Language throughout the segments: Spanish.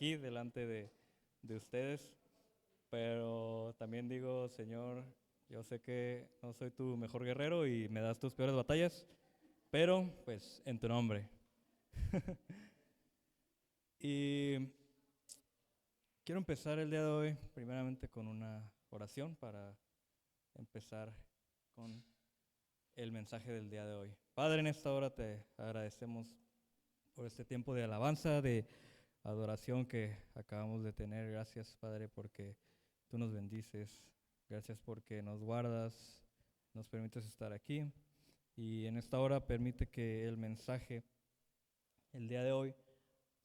aquí delante de ustedes, pero también digo, Señor, yo sé que no soy tu mejor guerrero y me das tus peores batallas, pero pues en tu nombre. Y quiero empezar el día de hoy primeramente con una oración para empezar con el mensaje del día de hoy. Padre, en esta hora te agradecemos por este tiempo de alabanza, de adoración que acabamos de tener. Gracias, Padre, porque tú nos bendices. Gracias porque nos guardas, nos permites estar aquí. Y en esta hora permite que el mensaje, el día de hoy,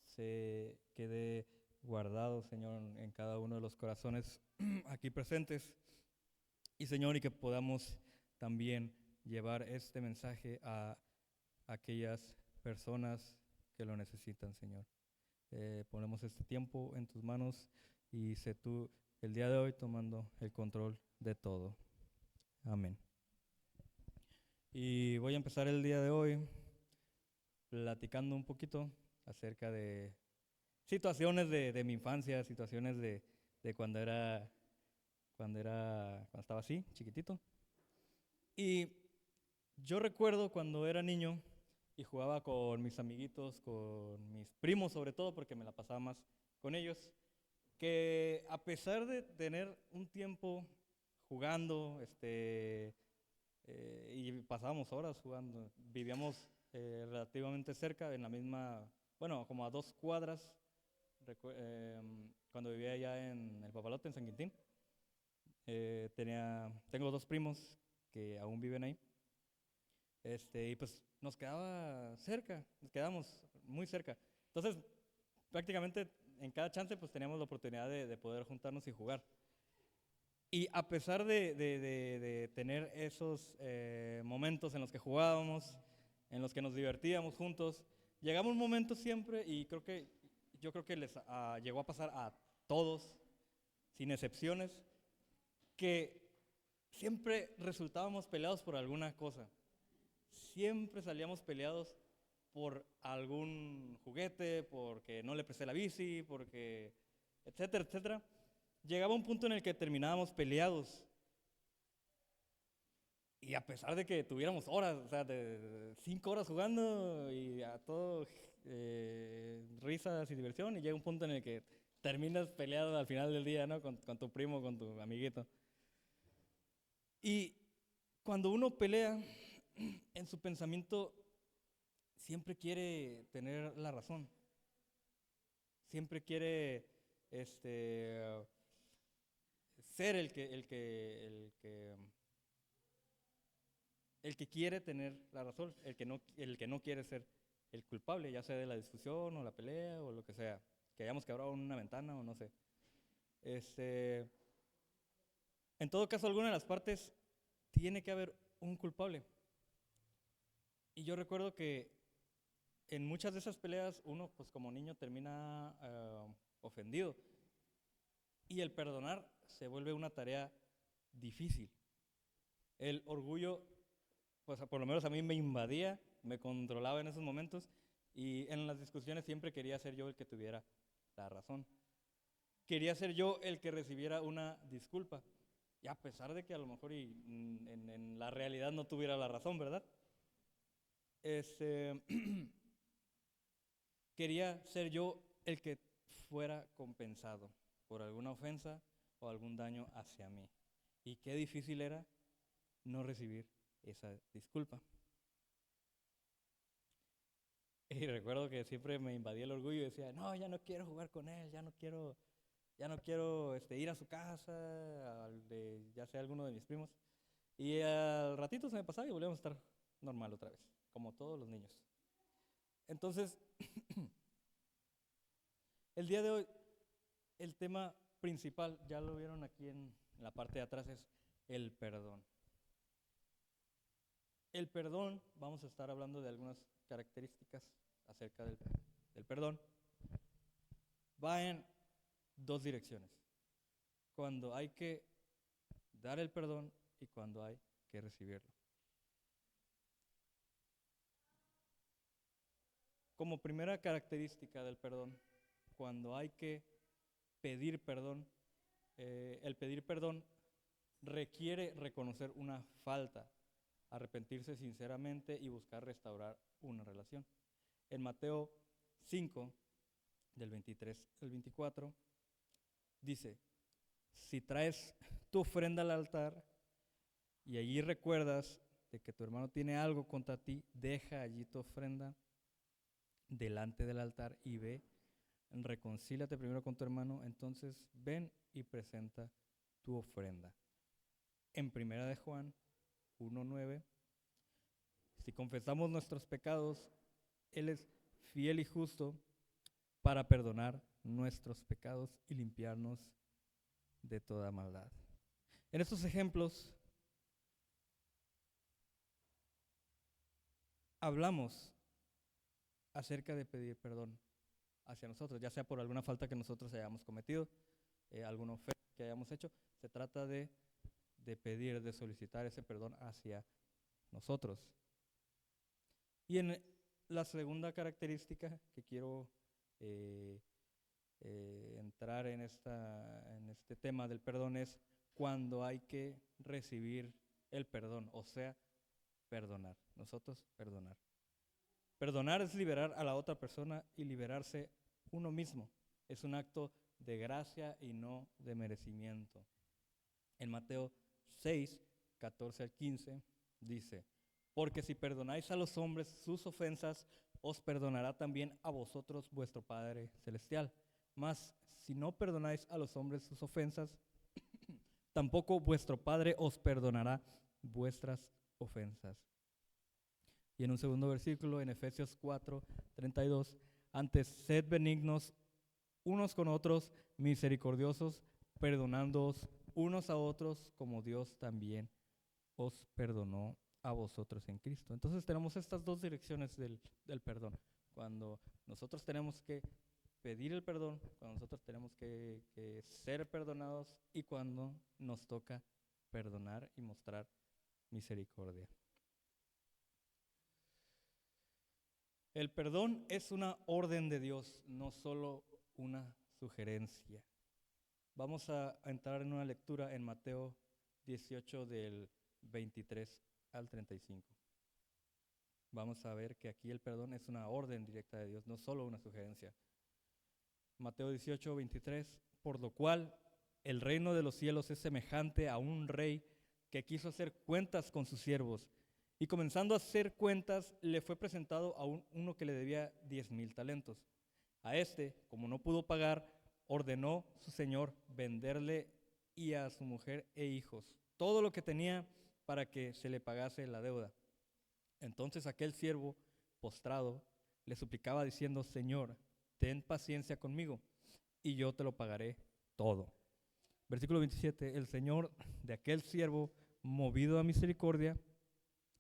se quede guardado, Señor, en cada uno de los corazones aquí presentes. Y, Señor, y que podamos también llevar este mensaje a aquellas personas que lo necesitan, Señor. Ponemos este tiempo en tus manos y sé tú el día de hoy tomando el control de todo. Amén. Y voy a empezar el día de hoy platicando un poquito acerca de situaciones de mi infancia, situaciones de cuando estaba así, chiquitito. Y yo recuerdo cuando era niño y jugaba con mis amiguitos, con mis primos sobre todo, porque me la pasaba más con ellos, que a pesar de tener un tiempo jugando, y pasábamos horas jugando, vivíamos relativamente cerca, en la misma, bueno, como a 2 cuadras, cuando vivía allá en el Papalote, en San Quintín. Tengo 2 primos que aún viven ahí. Y pues nos quedaba cerca, nos quedamos muy cerca. Entonces, prácticamente en cada chance pues teníamos la oportunidad de poder juntarnos y jugar. Y a pesar de tener esos momentos en los que jugábamos, en los que nos divertíamos juntos, llegaba un momento siempre, y yo creo que llegó a pasar a todos, sin excepciones, que siempre resultábamos peleados por alguna cosa. Siempre salíamos peleados por algún juguete, porque no le presté la bici, porque etcétera, etcétera. Llegaba un punto en el que terminábamos peleados. Y a pesar de que tuviéramos horas, o sea, de 5 horas jugando y a todo risas y diversión, y llega un punto en el que terminas peleado al final del día, ¿no? Con tu primo, con tu amiguito. Y cuando uno pelea, en su pensamiento siempre quiere tener la razón. Siempre quiere este, ser el que quiere tener la razón, el que no quiere ser el culpable, ya sea de la discusión o la pelea o lo que sea, que hayamos quebrado una ventana o no sé. Este, en todo caso, alguna de las partes tiene que haber un culpable. Y yo recuerdo que en muchas de esas peleas uno, pues como niño, termina ofendido. Y el perdonar se vuelve una tarea difícil. El orgullo, pues por lo menos a mí me invadía, me controlaba en esos momentos, y en las discusiones siempre quería ser yo el que tuviera la razón. Quería ser yo el que recibiera una disculpa. Y a pesar de que a lo mejor en la realidad no tuviera la razón, ¿verdad? Este, Quería ser yo el que fuera compensado por alguna ofensa o algún daño hacia mí. Y qué difícil era no recibir esa disculpa. Y recuerdo que siempre me invadía el orgullo y decía, no, ya no quiero jugar con él, ya no quiero ir a su casa, ya sea alguno de mis primos. Y al ratito se me pasaba y volvíamos a estar normal otra vez, como todos los niños. Entonces, el día de hoy, el tema principal, ya lo vieron aquí en la parte de atrás, es el perdón. El perdón, vamos a estar hablando de algunas características acerca del perdón. Va en 2 direcciones. Cuando hay que dar el perdón y cuando hay que recibirlo. Como primera característica del perdón, cuando hay que pedir perdón, el pedir perdón requiere reconocer una falta, arrepentirse sinceramente y buscar restaurar una relación. En Mateo 5, del 23 al 24, dice, si traes tu ofrenda al altar y allí recuerdas de que tu hermano tiene algo contra ti, deja allí tu ofrenda delante del altar y ve, reconcíliate primero con tu hermano, entonces ven y presenta tu ofrenda. En Primera de Juan 1:9, si confesamos nuestros pecados, Él es fiel y justo para perdonar nuestros pecados y limpiarnos de toda maldad. En estos ejemplos hablamos acerca de pedir perdón hacia nosotros, ya sea por alguna falta que nosotros hayamos cometido, alguna ofensa que hayamos hecho. Se trata de pedir, de solicitar ese perdón hacia nosotros. Y en la segunda característica que quiero entrar en este tema del perdón es cuando hay que recibir el perdón, o sea, perdonar. Nosotros perdonar. Perdonar es liberar a la otra persona y liberarse uno mismo. Es un acto de gracia y no de merecimiento. En Mateo 6, 14 al 15 dice, porque si perdonáis a los hombres sus ofensas, os perdonará también a vosotros vuestro Padre Celestial. Mas si no perdonáis a los hombres sus ofensas, tampoco vuestro Padre os perdonará vuestras ofensas. Y en un segundo versículo, en Efesios 4, 32, antes sed benignos unos con otros, misericordiosos, perdonándoos unos a otros, como Dios también os perdonó a vosotros en Cristo. Entonces tenemos estas dos direcciones del perdón. Cuando nosotros tenemos que pedir el perdón, cuando nosotros tenemos que ser perdonados y cuando nos toca perdonar y mostrar misericordia. El perdón es una orden de Dios, no solo una sugerencia. Vamos a entrar en una lectura en Mateo 18 del 23 al 35. Vamos a ver que aquí el perdón es una orden directa de Dios, no solo una sugerencia. Mateo 18, 23, por lo cual el reino de los cielos es semejante a un rey que quiso hacer cuentas con sus siervos. Y comenzando a hacer cuentas, le fue presentado a uno que le debía 10,000 talentos. A este, como no pudo pagar, ordenó su señor venderle y a su mujer e hijos todo lo que tenía para que se le pagase la deuda. Entonces aquel siervo, postrado, le suplicaba diciendo, Señor, ten paciencia conmigo y yo te lo pagaré todo. Versículo 27, el señor de aquel siervo, movido a misericordia,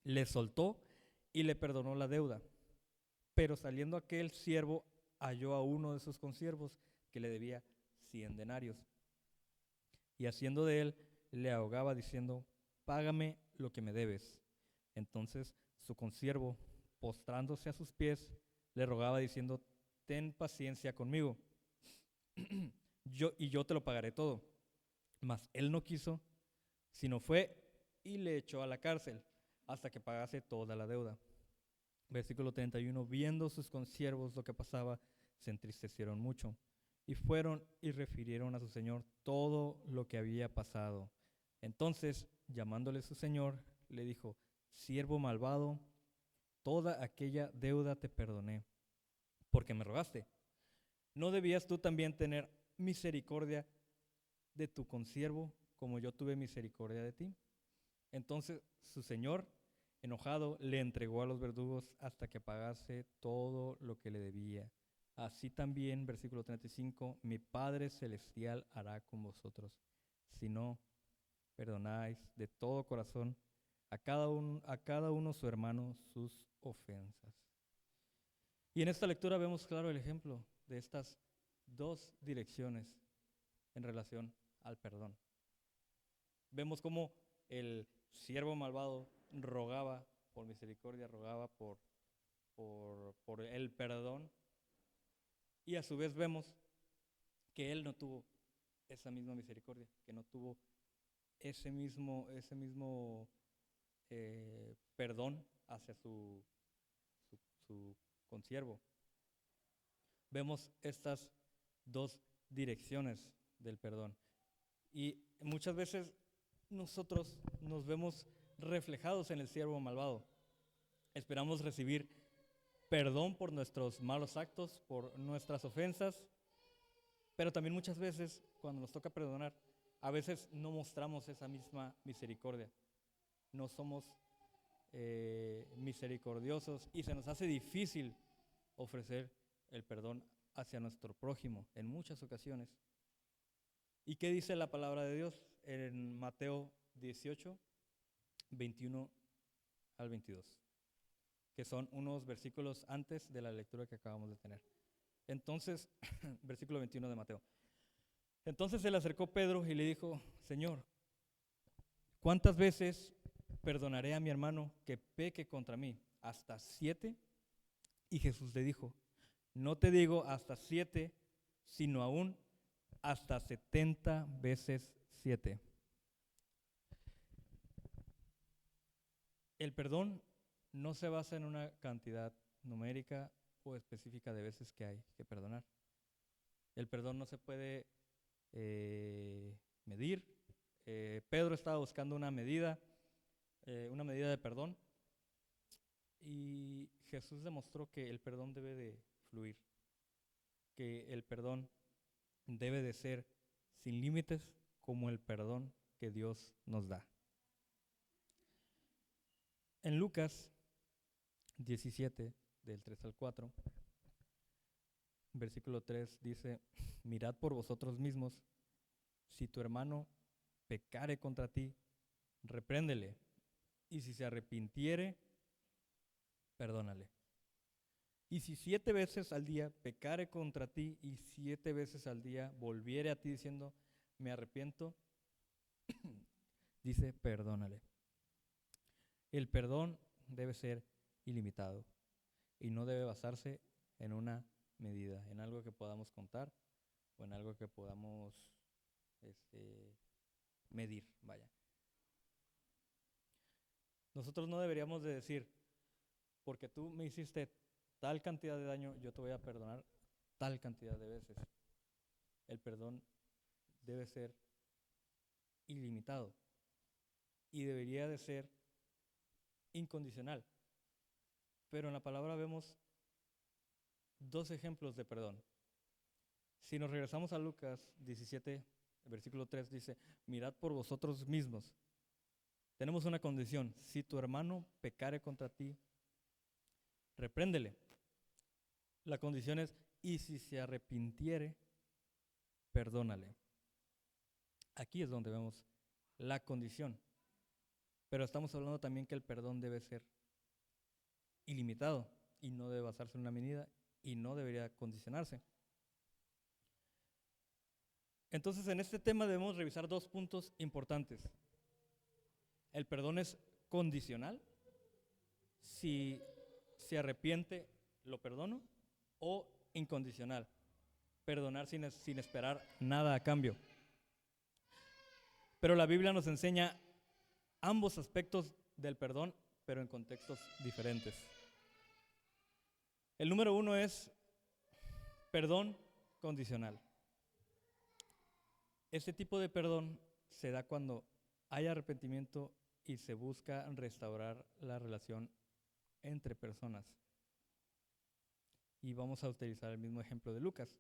le soltó y le perdonó la deuda. Pero saliendo aquel siervo, halló a uno de sus consiervos que le debía 100 denarios. Y haciendo de él, le ahogaba diciendo, págame lo que me debes. Entonces su consiervo, postrándose a sus pies, le rogaba diciendo, ten paciencia conmigo, yo te lo pagaré todo. Mas él no quiso, sino fue y le echó a la cárcel hasta que pagase toda la deuda. Versículo 31, viendo sus consiervos lo que pasaba, se entristecieron mucho y fueron y refirieron a su señor todo lo que había pasado. Entonces, llamándole su señor, le dijo, siervo malvado, toda aquella deuda te perdoné, porque me rogaste. ¿No debías tú también tener misericordia de tu consiervo, como yo tuve misericordia de ti? Entonces su señor, enojado, le entregó a los verdugos hasta que pagase todo lo que le debía. Así también, versículo 35, mi Padre Celestial hará con vosotros, si no perdonáis de todo corazón a cada uno su hermano sus ofensas. Y en esta lectura vemos claro el ejemplo de estas dos direcciones en relación al perdón. Vemos cómo el siervo malvado rogaba por misericordia, rogaba por el perdón, y a su vez vemos que Él no tuvo esa misma misericordia, que no tuvo ese mismo perdón hacia su consiervo. Vemos estas dos direcciones del perdón. Y muchas veces nosotros nos vemos reflejados en el siervo malvado. Esperamos recibir perdón por nuestros malos actos, por nuestras ofensas, pero también muchas veces cuando nos toca perdonar, a veces no mostramos esa misma misericordia. No somos misericordiosos y se nos hace difícil ofrecer el perdón hacia nuestro prójimo en muchas ocasiones. ¿Y qué dice la palabra de Dios en Mateo 18, 21 al 22? Que son unos versículos antes de la lectura que acabamos de tener. Entonces, versículo 21 de Mateo. Entonces se le acercó Pedro y le dijo: Señor, ¿cuántas veces perdonaré a mi hermano que peque contra mí? ¿Hasta 7? Y Jesús le dijo: no te digo hasta 7, sino aún hasta 70 veces 7. El perdón no se basa en una cantidad numérica o específica de veces que hay que perdonar. El perdón no se puede medir. Pedro estaba buscando una medida de perdón, y Jesús demostró que el perdón debe de fluir, que el perdón debe de ser sin límites, como el perdón que Dios nos da. En Lucas 17, del 3 al 4, versículo 3 dice: mirad por vosotros mismos, si tu hermano pecare contra ti, repréndele, y si se arrepintiere, perdónale. Y si 7 veces al día pecare contra ti, y 7 veces al día volviere a ti diciendo: me arrepiento, dice: perdónale. El perdón debe ser ilimitado y no debe basarse en una medida, en algo que podamos contar o en algo que podamos medir, vaya. Nosotros no deberíamos de decir: porque tú me hiciste tal cantidad de daño, yo te voy a perdonar tal cantidad de veces. El perdón debe ser ilimitado y debería de ser incondicional. Pero en la palabra vemos dos ejemplos de perdón. Si nos regresamos a Lucas 17, versículo 3, dice: mirad por vosotros mismos. Tenemos una condición: si tu hermano pecare contra ti, repréndele. La condición es: y si se arrepintiere, perdónale. Aquí es donde vemos la condición. Pero estamos hablando también que el perdón debe ser ilimitado y no debe basarse en una medida y no debería condicionarse. Entonces, en este tema debemos revisar dos puntos importantes. El perdón es condicional. Si se arrepiente, lo perdono. O incondicional, perdonar sin esperar nada a cambio. Pero la Biblia nos enseña ambos aspectos del perdón, pero en contextos diferentes. El número 1 es perdón condicional. Este tipo de perdón se da cuando hay arrepentimiento y se busca restaurar la relación entre personas. Y vamos a utilizar el mismo ejemplo de Lucas.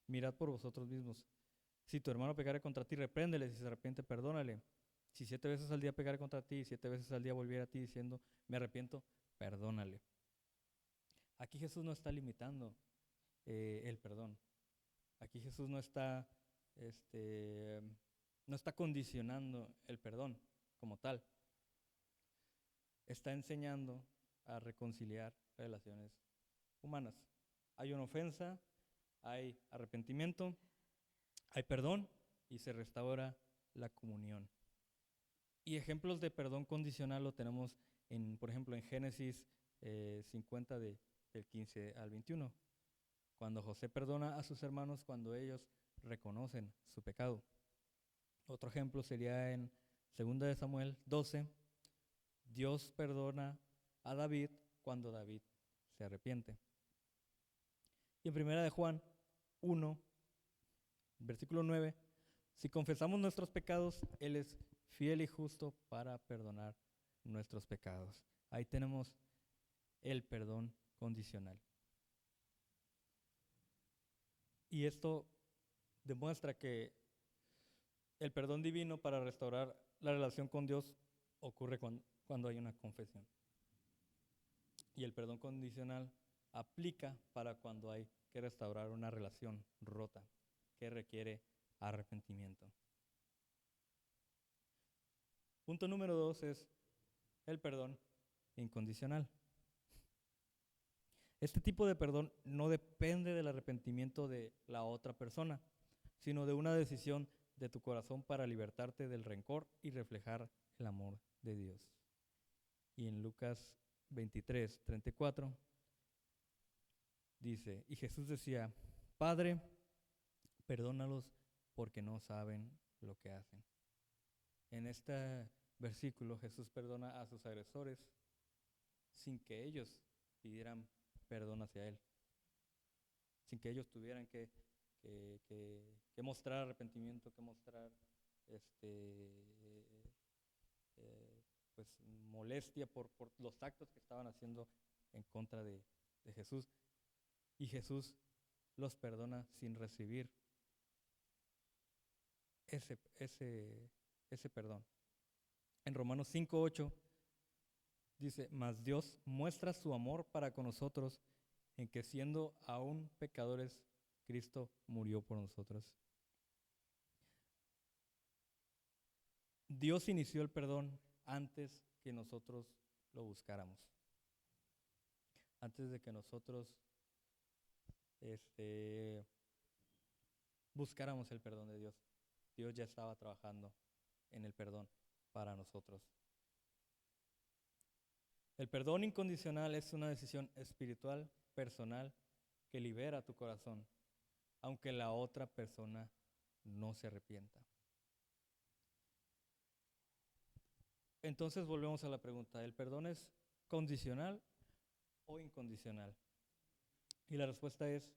Mirad por vosotros mismos. Si tu hermano pecare contra ti, repréndele. Si se arrepiente, perdónale. Si 7 veces al día pecare contra ti y 7 veces al día volviera a ti diciendo: me arrepiento, perdónale. Aquí Jesús no está limitando el perdón. Aquí Jesús no está condicionando el perdón como tal. Está enseñando a reconciliar relaciones humanas. Hay una ofensa, hay arrepentimiento, hay perdón y se restaura la comunión. Y ejemplos de perdón condicional lo tenemos, por ejemplo, en Génesis 50 del 15 al 21, Cuando José perdona a sus hermanos cuando ellos reconocen su pecado. Otro ejemplo sería en 2 de Samuel 12. Dios perdona a David cuando David se arrepiente. Y en 1 de Juan 1, versículo 9, si confesamos nuestros pecados, Él es fiel y justo para perdonar nuestros pecados. Ahí tenemos el perdón condicional. Y esto demuestra que el perdón divino para restaurar la relación con Dios ocurre cuando hay una confesión. Y el perdón condicional aplica para cuando hay que restaurar una relación rota que requiere arrepentimiento. Punto número 2 es el perdón incondicional. Este tipo de perdón no depende del arrepentimiento de la otra persona, sino de una decisión de tu corazón para libertarte del rencor y reflejar el amor de Dios. Y en Lucas 23:34 dice, y Jesús decía, Padre, perdónalos porque no saben lo que hacen. En este versículo Jesús perdona a sus agresores sin que ellos pidieran perdón hacia Él, sin que ellos tuvieran que mostrar arrepentimiento, que mostrar pues molestia por los actos que estaban haciendo en contra de Jesús. Y Jesús los perdona sin recibir ese perdón. En Romanos 5:8 dice, mas Dios muestra su amor para con nosotros en que siendo aún pecadores, Cristo murió por nosotros. Dios inició el perdón antes que nosotros lo buscáramos. Antes de que nosotros buscáramos el perdón de Dios. Dios ya estaba trabajando en el perdón para nosotros. El perdón incondicional es una decisión espiritual, personal, que libera tu corazón, aunque la otra persona no se arrepienta. Entonces volvemos a la pregunta, ¿el perdón es condicional o incondicional? Y la respuesta es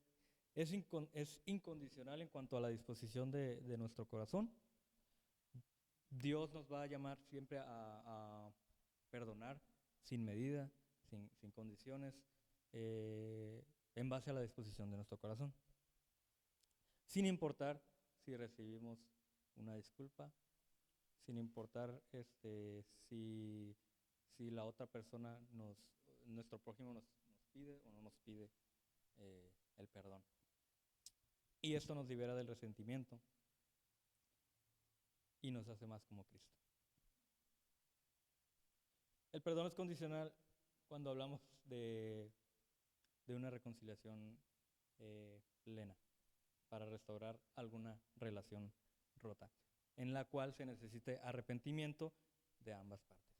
incondicional en cuanto a la disposición de nuestro corazón. Dios nos va a llamar siempre a perdonar sin medida, sin condiciones, en base a la disposición de nuestro corazón. Sin importar si recibimos una disculpa, sin importar si la otra persona, nuestro prójimo nos pide o no nos pide el perdón. Y esto nos libera del resentimiento y nos hace más como Cristo. El perdón es condicional cuando hablamos de una reconciliación plena para restaurar alguna relación rota, en la cual se necesite arrepentimiento de ambas partes.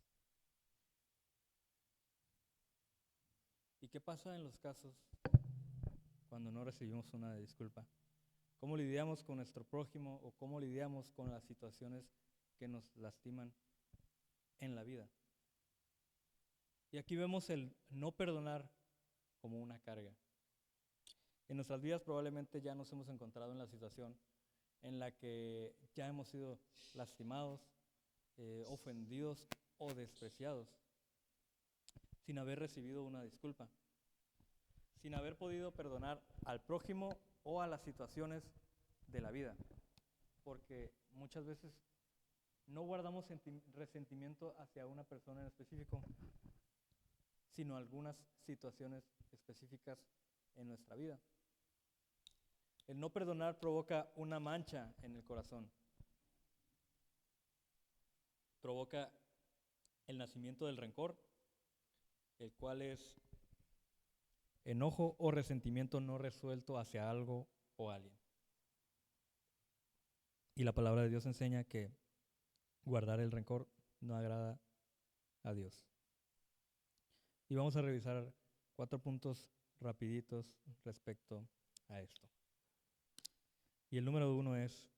¿Y qué pasa en los casos cuando no recibimos una disculpa? ¿Cómo lidiamos con nuestro prójimo o cómo lidiamos con las situaciones que nos lastiman en la vida? Y aquí vemos el no perdonar como una carga. En nuestras vidas probablemente ya nos hemos encontrado en la situación en la que ya hemos sido lastimados, ofendidos o despreciados, sin haber recibido una disculpa, sin haber podido perdonar al prójimo o a las situaciones de la vida, porque muchas veces no guardamos resentimiento hacia una persona en específico, sino algunas situaciones específicas en nuestra vida. El no perdonar provoca una mancha en el corazón, provoca el nacimiento del rencor, el cual es enojo o resentimiento no resuelto hacia algo o alguien. Y la palabra de Dios enseña que guardar el rencor no agrada a Dios. Y vamos a revisar 4 puntos rapiditos respecto a esto. Y el número 1 es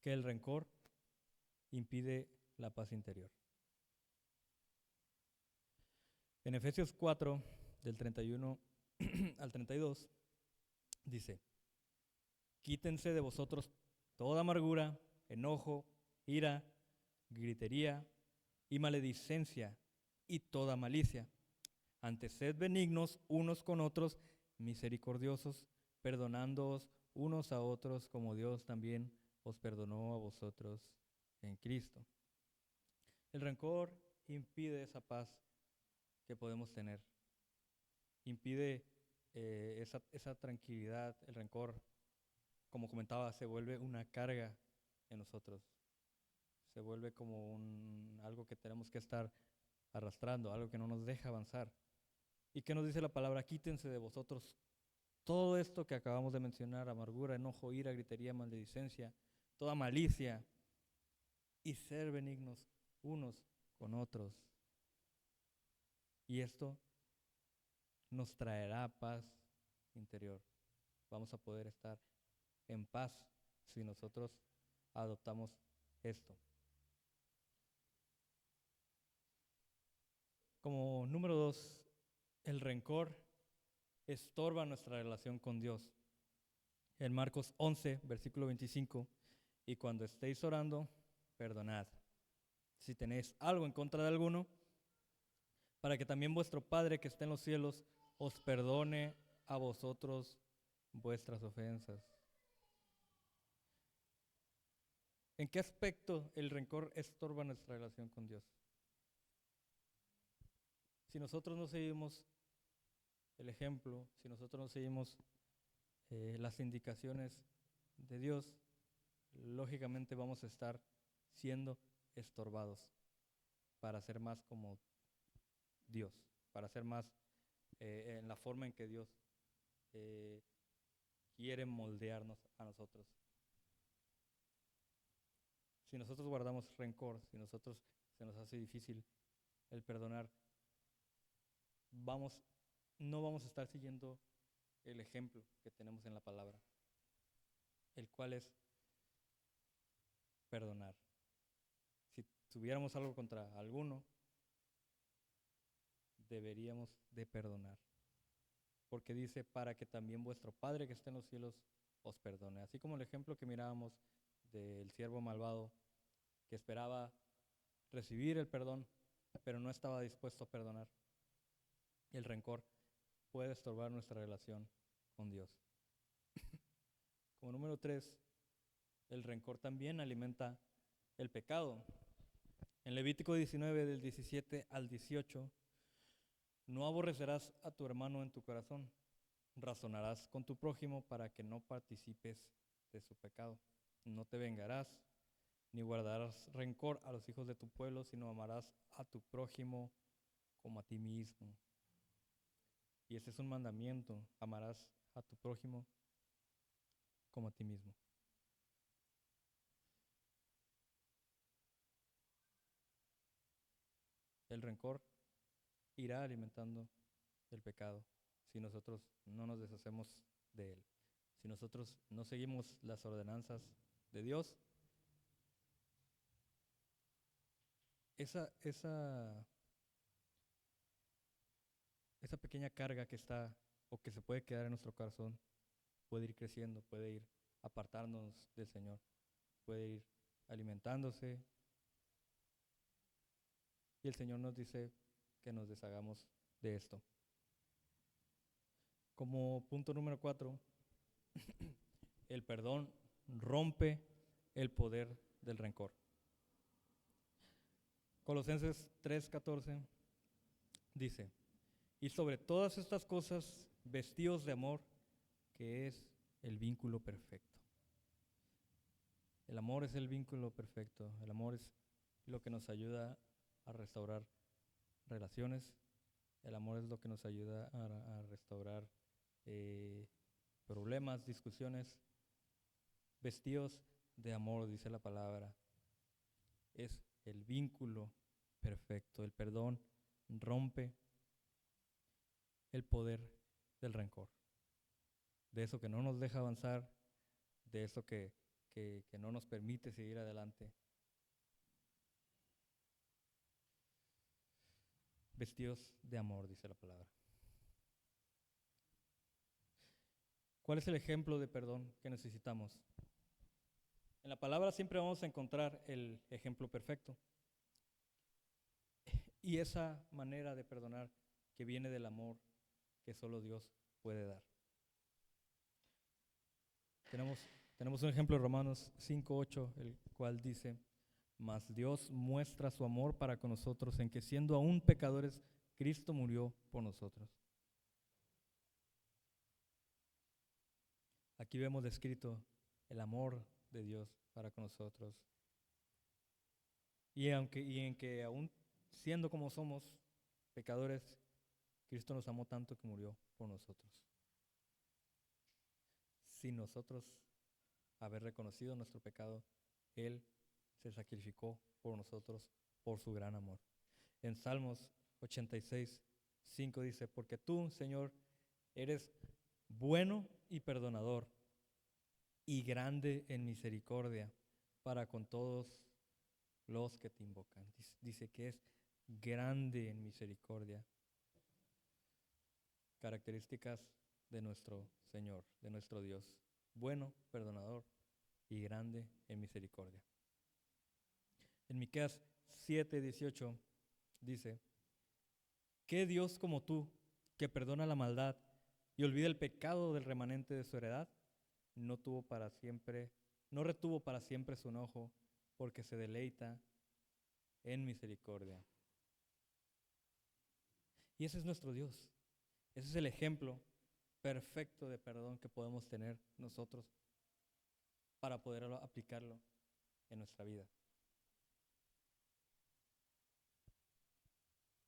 que el rencor impide la paz interior. En Efesios 4, del 31 al 32, dice: quítense de vosotros toda amargura, enojo, ira, gritería y maledicencia y toda malicia. Antes sed benignos unos con otros, misericordiosos, perdonándoos unos a otros, como Dios también os perdonó a vosotros en Cristo. El rencor impide esa paz que podemos tener. Impide esa tranquilidad. El rencor, como comentaba, se vuelve una carga en nosotros. Se vuelve como algo que tenemos que estar arrastrando, algo que no nos deja avanzar. ¿Y qué nos dice la palabra? Quítense de vosotros todo esto que acabamos de mencionar: amargura, enojo, ira, gritería, maledicencia, toda malicia, y ser benignos unos con otros. Y esto nos traerá paz interior. Vamos a poder estar en paz si nosotros adoptamos esto. Como número 2, el rencor estorba nuestra relación con Dios. En Marcos 11, versículo 25, y cuando estéis orando, perdonad si tenéis algo en contra de alguno, para que también vuestro Padre que está en los cielos os perdone a vosotros vuestras ofensas. ¿En qué aspecto el rencor estorba nuestra relación con Dios? Si nosotros no seguimos el ejemplo, si nosotros no seguimos las indicaciones de Dios, lógicamente vamos a estar siendo estorbados para ser más como Dios, para ser más en la forma en que Dios quiere moldearnos a nosotros. Si nosotros guardamos rencor, si nosotros se nos hace difícil el perdonar, no vamos a estar siguiendo el ejemplo que tenemos en la palabra, el cual es perdonar. Si tuviéramos algo contra alguno, deberíamos de perdonar. Porque dice, para que también vuestro Padre que está en los cielos os perdone. Así como el ejemplo que mirábamos del siervo malvado que esperaba recibir el perdón, pero no estaba dispuesto a perdonar. El rencor puede estorbar nuestra relación con Dios. Como número 3, el rencor también alimenta el pecado. En Levítico 19, del 17 al 18, no aborrecerás a tu hermano en tu corazón, razonarás con tu prójimo para que no participes de su pecado. No te vengarás, ni guardarás rencor a los hijos de tu pueblo, sino amarás a tu prójimo como a ti mismo. Y ese es un mandamiento: amarás a tu prójimo como a ti mismo. El rencor irá alimentando el pecado si nosotros no nos deshacemos de él. Si nosotros no seguimos las ordenanzas de Dios, esa pequeña carga que está o que se puede quedar en nuestro corazón puede ir creciendo, puede ir apartándonos del Señor, puede ir alimentándose. Y el Señor nos dice que nos deshagamos de esto. Como punto número 4, el perdón rompe el poder del rencor. Colosenses 3:14 dice: y sobre todas estas cosas, vestíos de amor, que es el vínculo perfecto. El amor es el vínculo perfecto. El amor es lo que nos ayuda a restaurar relaciones. El amor es lo que nos ayuda a restaurar problemas, discusiones. Vestíos de amor, dice la palabra. Es el vínculo perfecto. El perdón rompe el poder del rencor. de eso que no nos deja avanzar, de eso que no nos permite seguir adelante. Vestidos de amor, dice la palabra. ¿Cuál es el ejemplo de perdón que necesitamos? En la palabra siempre vamos a encontrar el ejemplo perfecto. Y esa manera de perdonar que viene del amor que solo Dios puede dar. Tenemos un ejemplo de Romanos 5:8, el cual dice: mas Dios muestra su amor para con nosotros en que siendo aún pecadores, Cristo murió por nosotros. Aquí vemos descrito el amor de Dios para con nosotros. Y en que aún siendo como somos pecadores, Cristo nos amó tanto que murió por nosotros. Sin nosotros haber reconocido nuestro pecado, Él se sacrificó por nosotros por su gran amor. En Salmos 86:5 dice: porque tú, Señor, eres bueno y perdonador y grande en misericordia para con todos los que te invocan. Dice que es grande en misericordia. Características de nuestro Señor, de nuestro Dios: bueno, perdonador y grande en misericordia. En Miqueas 7:18 dice: ¿qué Dios como tú, que perdona la maldad y olvida el pecado del remanente de su heredad? No retuvo para siempre su enojo, porque se deleita en misericordia. Y ese es nuestro Dios. Ese es el ejemplo perfecto de perdón que podemos tener nosotros para poder aplicarlo en nuestra vida.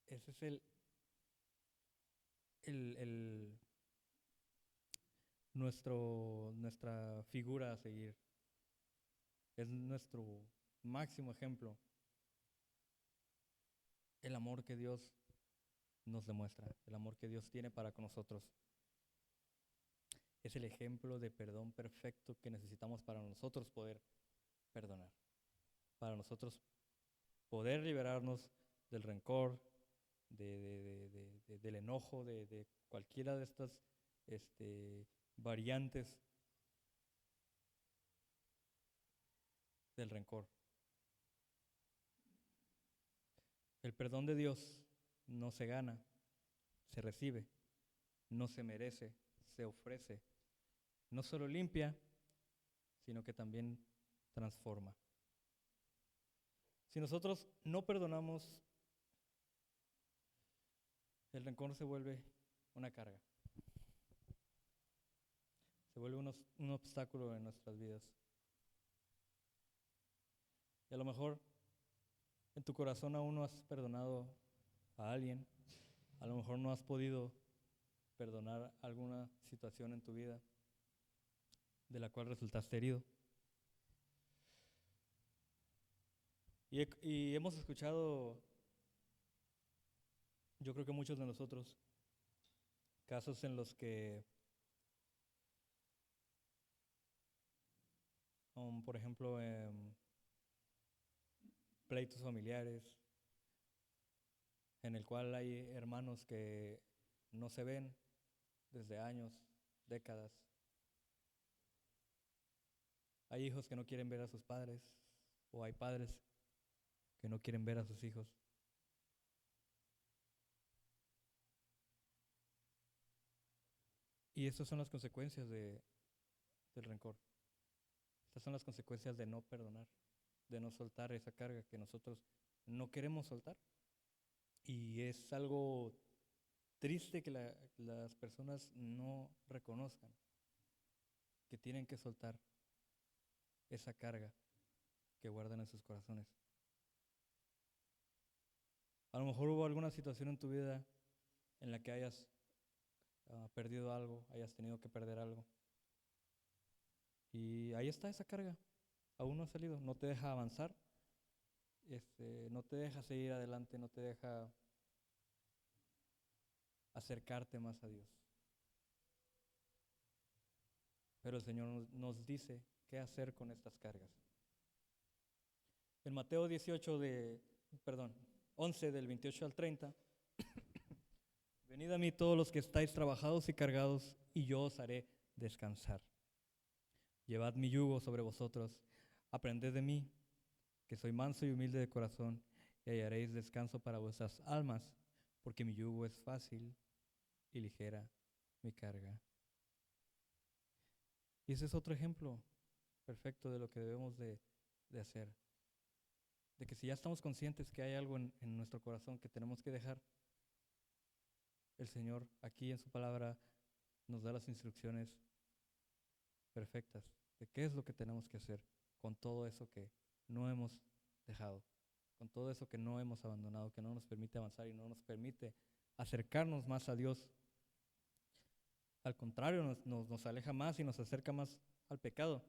Ese es nuestra figura a seguir. Es nuestro máximo ejemplo. El amor que Dios nos demuestra, el amor que Dios tiene para con nosotros. Es el ejemplo de perdón perfecto que necesitamos para nosotros poder perdonar, para nosotros poder liberarnos del rencor, del enojo, de cualquiera de estas variantes del rencor. El perdón de Dios no se gana, se recibe, no se merece, se ofrece. No solo limpia, sino que también transforma. Si nosotros no perdonamos, el rencor se vuelve una carga. Se vuelve un obstáculo en nuestras vidas. Y a lo mejor en tu corazón aún no has perdonado a alguien. A lo mejor no has podido perdonar alguna situación en tu vida de la cual resultaste herido. Y hemos escuchado, yo creo que muchos de nosotros, casos en los que, por ejemplo, pleitos familiares, en el cual hay hermanos que no se ven desde años, décadas. Hay hijos que no quieren ver a sus padres, o hay padres que no quieren ver a sus hijos. Y estas son las consecuencias del rencor. Estas son las consecuencias de no perdonar, de no soltar esa carga que nosotros no queremos soltar. Y es algo triste que las personas no reconozcan que tienen que soltar esa carga que guardan en sus corazones. A lo mejor hubo alguna situación en tu vida en la que hayas perdido algo, hayas tenido que perder algo. Y ahí está esa carga, aún no ha salido, no te deja avanzar, no te deja seguir adelante, no te deja acercarte más a Dios. Pero el Señor nos dice qué hacer con estas cargas. En Mateo 11 del 28 al 30, venid a mí todos los que estáis trabajados y cargados, y yo os haré descansar. Llevad mi yugo sobre vosotros, aprended de mí, que soy manso y humilde de corazón, y hallaréis descanso para vuestras almas, porque mi yugo es fácil y ligera mi carga. Y ese es otro ejemplo perfecto de lo que debemos de hacer. De que si ya estamos conscientes que hay algo en nuestro corazón que tenemos que dejar, el Señor aquí en su palabra nos da las instrucciones perfectas de qué es lo que tenemos que hacer con todo eso que no hemos dejado, con todo eso que no hemos abandonado, que no nos permite avanzar y no nos permite acercarnos más a Dios. Al contrario, nos aleja más y nos acerca más al pecado.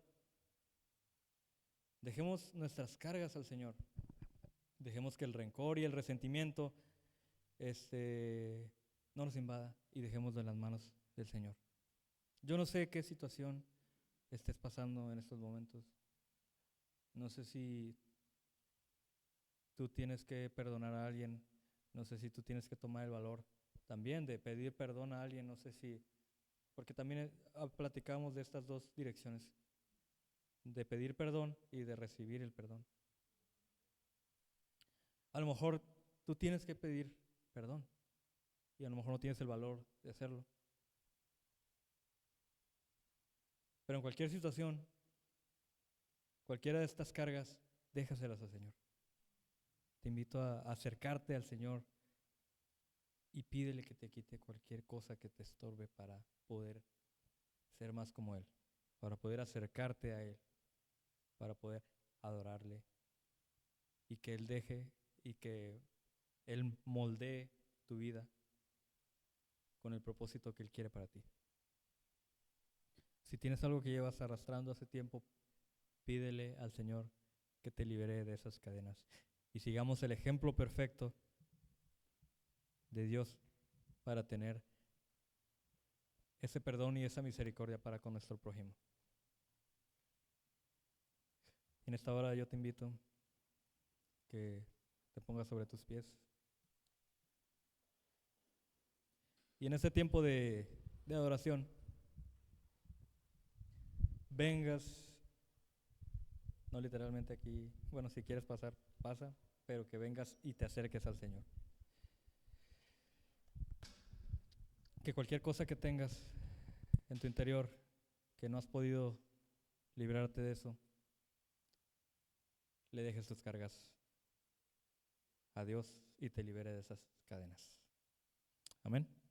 Dejemos nuestras cargas al Señor. Dejemos que el rencor y el resentimiento no nos invada y dejemos de las manos del Señor. Yo no sé qué situación estés pasando en estos momentos. No sé si tú tienes que perdonar a alguien. No sé si tú tienes que tomar el valor también de pedir perdón a alguien. No sé si, porque también platicamos de estas dos direcciones, de pedir perdón y de recibir el perdón. A lo mejor tú tienes que pedir perdón y a lo mejor no tienes el valor de hacerlo. Pero en cualquier situación, cualquiera de estas cargas, déjaselas al Señor. Te invito a acercarte al Señor y pídele que te quite cualquier cosa que te estorbe para poder ser más como Él, para poder acercarte a Él, para poder adorarle y que Él deje y que Él moldee tu vida con el propósito que Él quiere para ti. Si tienes algo que llevas arrastrando hace tiempo, pídele al Señor que te libere de esas cadenas. Y sigamos el ejemplo perfecto de Dios para tener ese perdón y esa misericordia para con nuestro prójimo. En esta hora yo te invito que te pongas sobre tus pies. Y en este tiempo de adoración, vengas, no literalmente aquí, bueno, si quieres pasar, pasa, pero que vengas y te acerques al Señor. Que cualquier cosa que tengas en tu interior, que no has podido librarte de eso, le dejes tus cargas a Dios y te libere de esas cadenas. Amén.